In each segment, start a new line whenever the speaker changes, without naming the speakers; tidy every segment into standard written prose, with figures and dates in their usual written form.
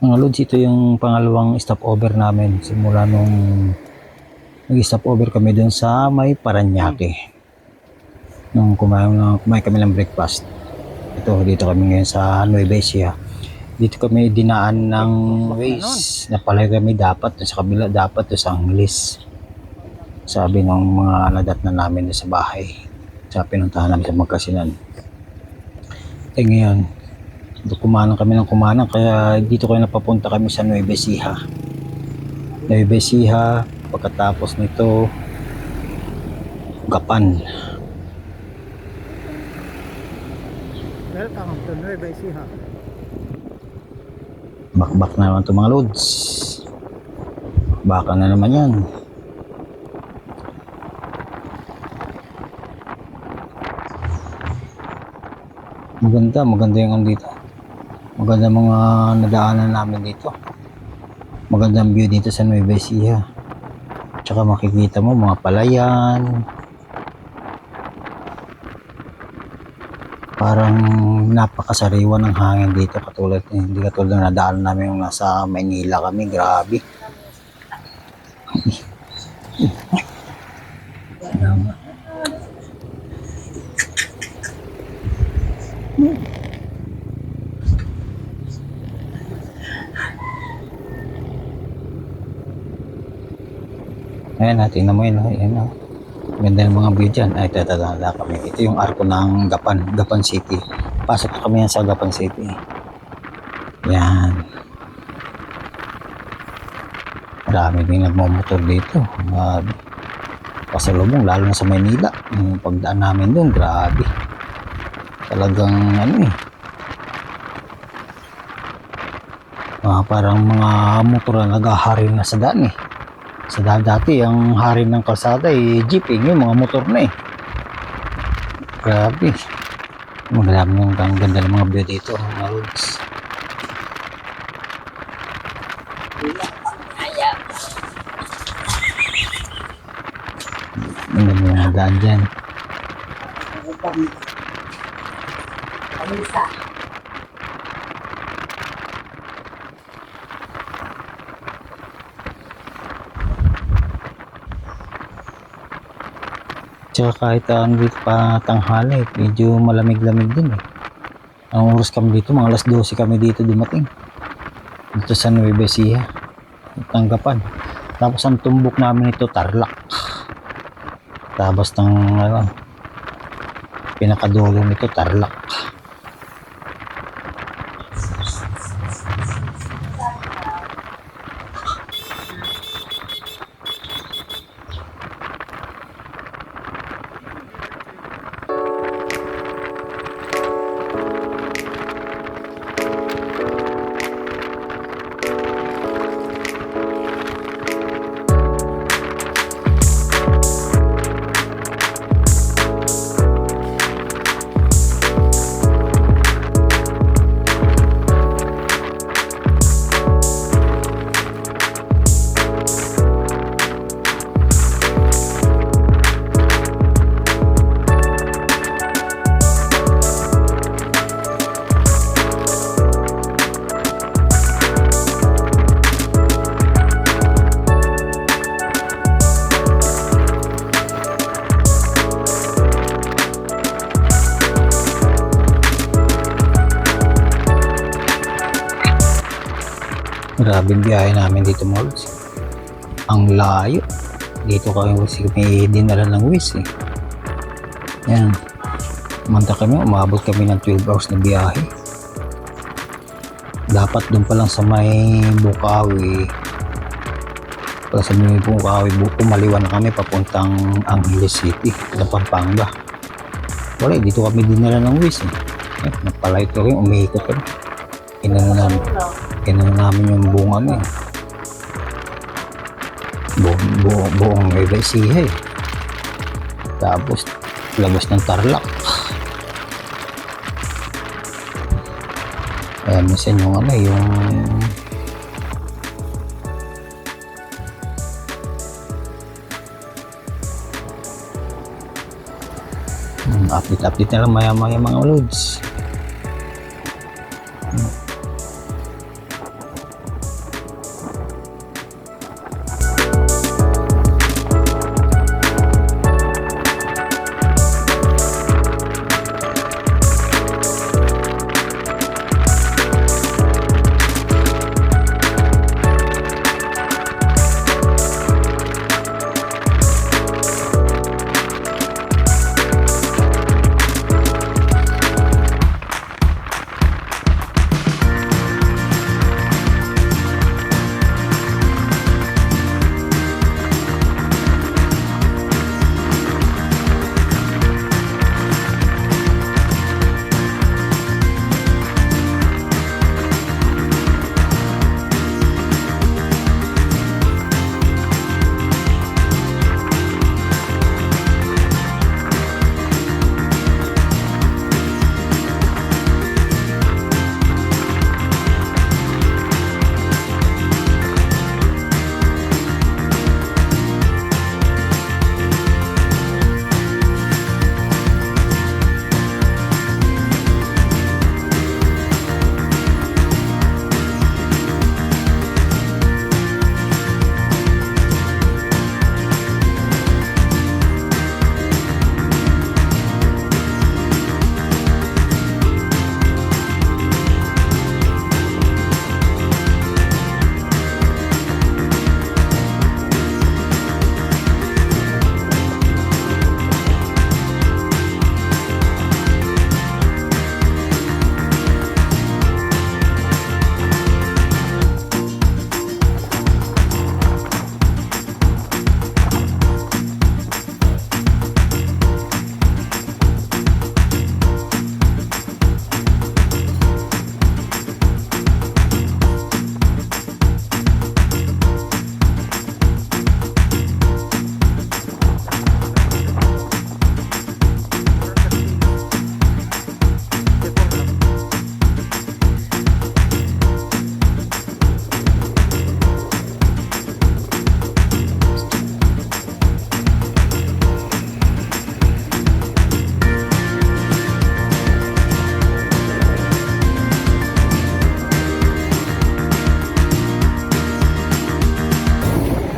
Mga lods, ito yung pangalawang stopover namin simula nung nag-stopover kami dun sa may Parañaque. Nung kumain kami ng breakfast. Dito kami ngayon sa Nueva Ecija. Dito kami dinaan ng Waze. Napalay kami dapat sa kabila, dapat sa Anglis. Sabi ng mga nadat na namin sa bahay. Sa pinuntahan namin sa Magkasinan. Ngayon, kumanang kami ng kumanang, kaya dito kayo napapunta kami sa Nueva Ecija. Nueva Ecija, pagkatapos nito Gapan.
Welcome to Nueva Ecija.
Bakbak na naman ito mga lods. Baka na naman yan. Maganda yung andito. Maganda mga nadaanan namin dito. Magandang view dito sa Nueva Ecija. Tsaka makikita mo mga palayan. Parang napakasariwa ng hangin dito, hindi katulad ng nadaanan namin yung nasa Maynila kami. Grabe. Ayan, tingnan mo yun. Ayan, ganda ng mga view dyan. Ay, tatatanda kami. Ito yung arko ng Gapan City. Pasok na kami yan sa Gapan City. Yan. Marami din nagmamotor dito. Pasalubong, lalo na sa Maynila. Yung pagdaan namin doon, grabe. Talagang parang mga motor na naghahari na sa daan eh. Sa dati, ang hari ng kalsada jeep yung mga motor na Grabe. Magandang ang ganda ng mga view dito, mga roads. Ang ganda ng mga daan dyan. Tsaka kahit dito pa tanghali, medyo malamig-lamig din Ang oras kami dito, mga alas 12 kami dito dumating. Dito sa Nueva Ecija, Tanggapan. Tapos ang tumbok namin ito, Tarlac. Tapos ng pinakadulo nito, Tarlac. Grabe biyahe namin dito mga lods. Ang layo. Dito kami may dinala ng Waze Yan. Manta kami, umabot kami ng 12 hours na biyahe. Dapat doon pa lang sa may Bukawi. Pag sa may Bukawi, umaliwan na kami papuntang Angeles City sa Pampanga. Wala, dito kami dinala ng Waze Napalay ko rin, umihikot kami. Inano namin yung bunga buong Nueva Ecija Tapos labas ng Tarlac. Ayan, minsan yung update na lang maya mga loads.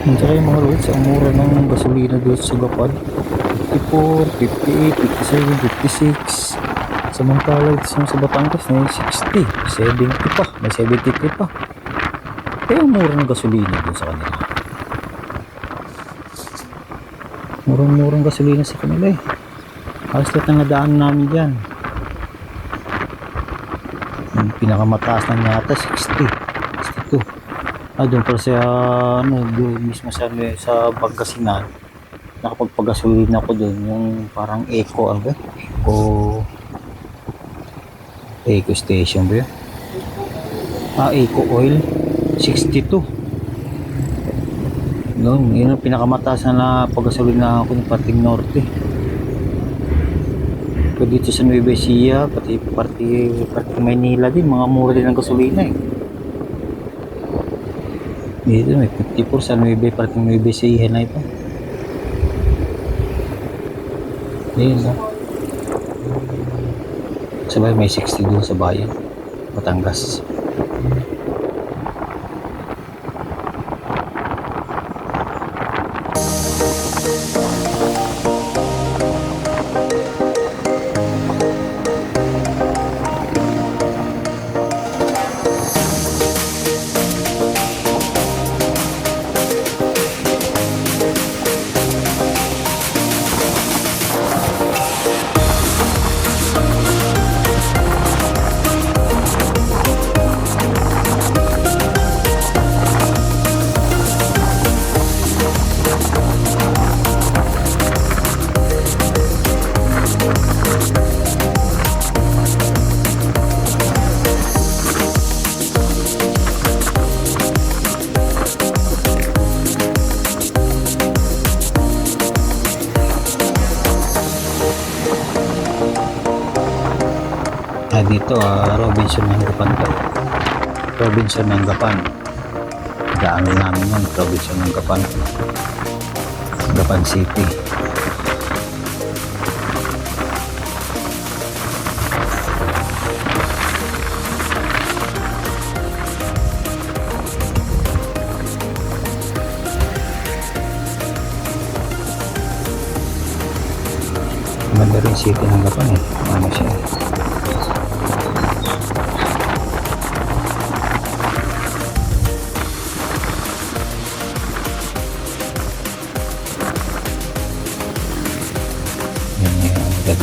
At saka yung mga roads, ang mura ng gasolina doon sa Gapan. 54, 58, 57, 56. Samantalang sa Batangas na 60, 70 pa, may 73 pa. Kaya mura ng gasolina doon sa kanila. Murang-murang gasolina sa kanila eh. Halos lahat ng nadaan namin dyan. Yung pinakamataas na yata 60, 62. Doon pala sa doon mismo sa Pangasinan, nakapagpagasolina ako doon, yung parang Eco, ano ba? Eco station ba yun? Eco Oil, 62. Noon, yun ang pinakamataas na pagasolina ako ng Parting Norte. Pero dito sa Nueva Ecija, pati Parting Maynila din, mga mura din ang gasolina eh. Dito may 54 sa Parting Nueva Ecija na ito. Ayun na. Sabay may 60 doon sa bayan, Batangas. Dito Robinson ng Gapan to. Robinson ng Gapan. Daanan namin yun, Robinson ng Gapan. Gapan City. Maganda rin city ng Gapan eh. Ano siya eh.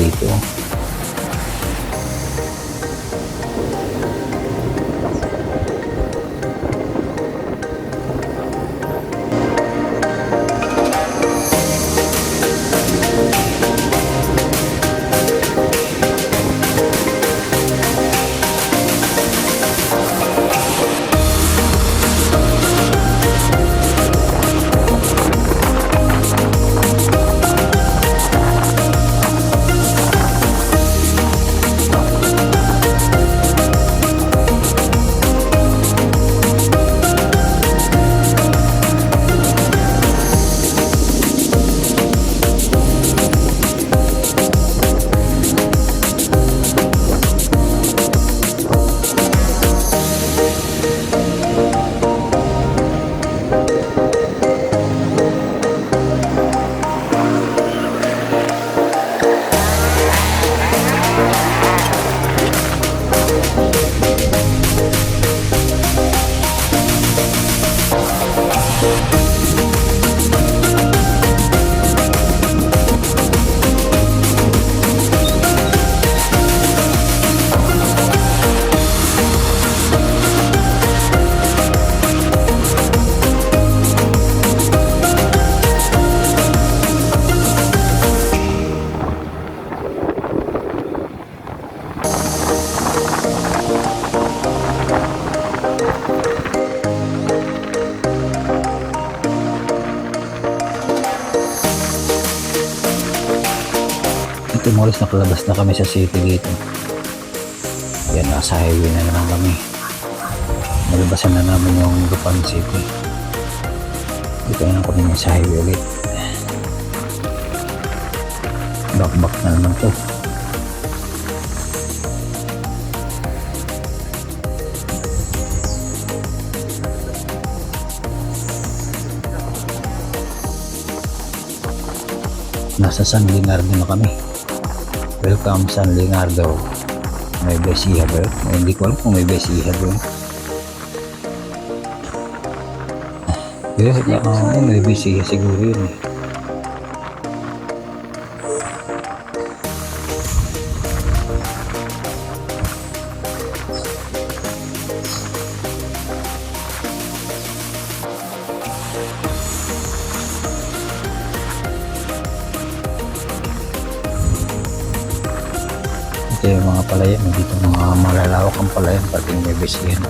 Dito Timoris, nakalabas na kami sa city dito. Yan, nasa highway na naman kami. Nalabasan na namin yung Gapan City. Dito na kami sa highway ulit. Back na naman to. Nasa San Leonardo na kami. Welcome San Leonardo. May Besiha ba yun? Hindi ko alam kung may Besiha doon. May Besiha siguro yun eh. Ito yung mga palayan, dito mga malalawak ang palayan, pati may besihan.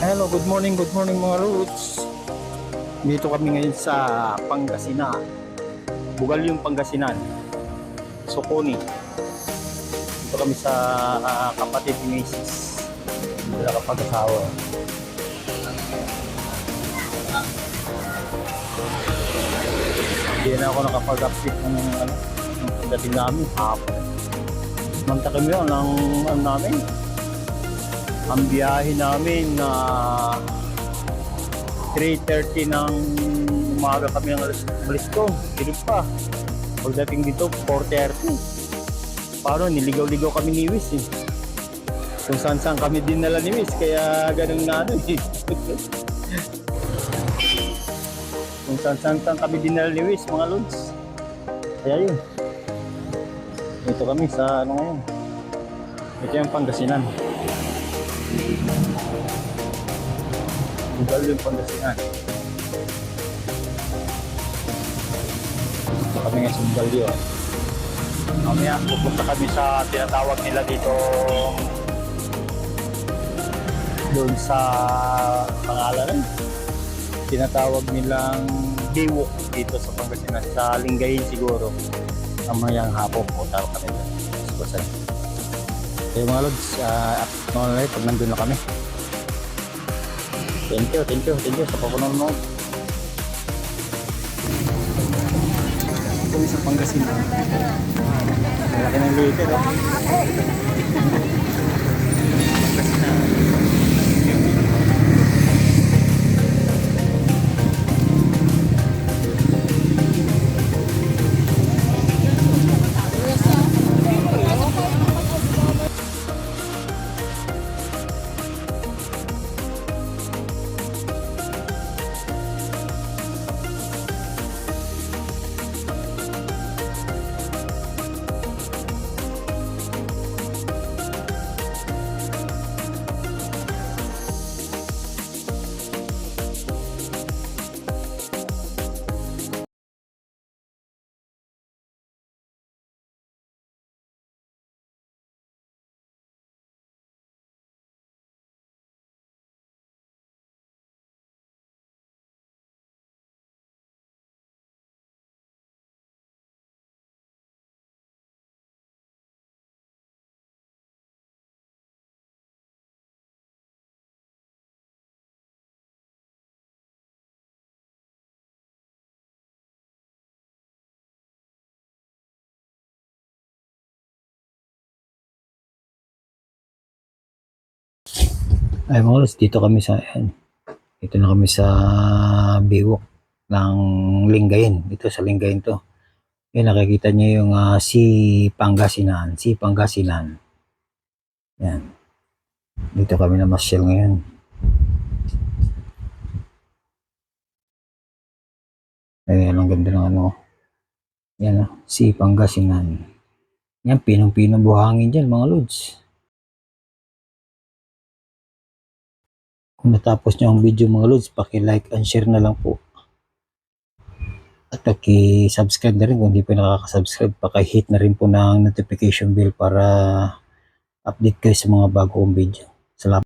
Hello, good morning mga roots. Dito kami ngayon sa Pangasinan. Bugal yung Pangasinan. Soconi. Dito kami sa kapatid ni Macy's. Dito na kapag-asawa. Hindi na ako nakapag-update ng dating namin. Hapon. Manta kami yun ang namin. Ang biyahe namin na 3:30 ng umaga kami ng alis doon. Silip pa. Pagdating dito, 4:30. Paano, niligaw-ligaw kami ni Wiz eh. Kung saan-saan kami dinala ni Wiz, kaya ganun nga eh. Kung saan-saan kami dinala ni Wiz, mga lods. Kaya yun. Ito kami sa ngayon. Ito yung Pangasinan. Bugal yung Pangasinan. kami ngayon sa Bugalyo. Mamaya pupunta kami sa tinatawag nila dito doon sa pangalan tinatawag nilang Biwok dito sa Pangasinan, sa Lingayen siguro. Mamayang hapon punta kami doon. Kaya mga lods, pag nandun na kami. Thank you sa papunod. Kami sa Pangasinan. Malaki ng liter, oh. Pangasinan. Ay mga lods, dito kami sa ito na kami sa Biwok ng Lingayen. Dito sa Lingayen to. Yan, nakikita niyo yung Pangasinan. Pangasinan. Yan. Dito kami na masyal ngayon. Ayan, ang ganda ng ano. Yan, Pangasinan. Yan, pinong-pinong buhangin dyan mga lods. Kung natapos nyo ang video mga lods, paki-like and share na lang po. At paki-subscribe na rin kung hindi pa nakaka-subscribe. Paki-hit na rin po ng notification bell para update kayo sa mga bagong video. Salamat.